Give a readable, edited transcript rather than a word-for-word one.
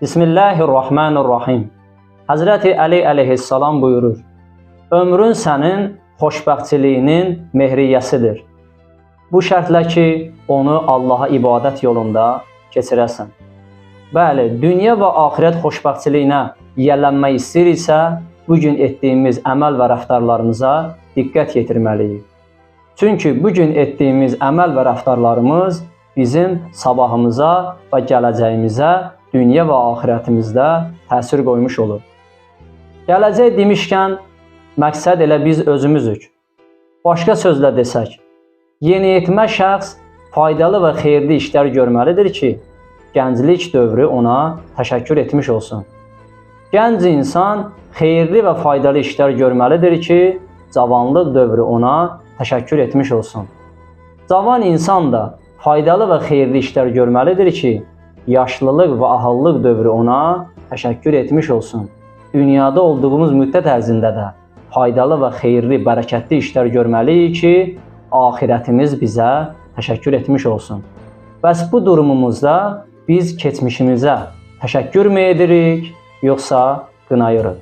Bismillahirrahmanirrahim. Hazreti Ali aleyhissalam buyurur: Ömrün sənin xoşbəxtçiliyinin mehriyyəsidir. Bu şərtlə ki, onu Allaha ibadət yolunda keçirəsən. Bəli, dünya və axirət xoşbəxtçiliyinə yiyələnmək istəyiriksə, bugün etdiyimiz əməl və rəftarlarımıza diqqət yetirməliyik. Çünki bugün etdiyimiz əməl və rəftarlarımız bizim sabahımıza və gələcəyimizə, dünya və axirətimizdə təsir qoymuş olur. Gələcək demişkən, məqsəd elə biz özümüzük. Başqa sözlə desək, yeniyetmə şəxs faydalı və xeyirli işlər görməlidir ki, gənclik dövrü ona təşəkkür etmiş olsun. Gənc insan xeyirli və faydalı işlər görməlidir ki, cavanlıq dövrü ona təşəkkür etmiş olsun. Cavan insan da faydalı və xeyirli işlər görməlidir ki, yaşlılıq və ahıllıq dövrü ona təşəkkür etmiş olsun. Dünyada olduğumuz müddət ərzində də faydalı və xeyirli, bərəkətli işlər görməliyik ki, axirətimiz bizə təşəkkür etmiş olsun. Bəs bu durumumuzda biz keçmişimizə təşəkkür mü edirik, yoxsa qınayırıq?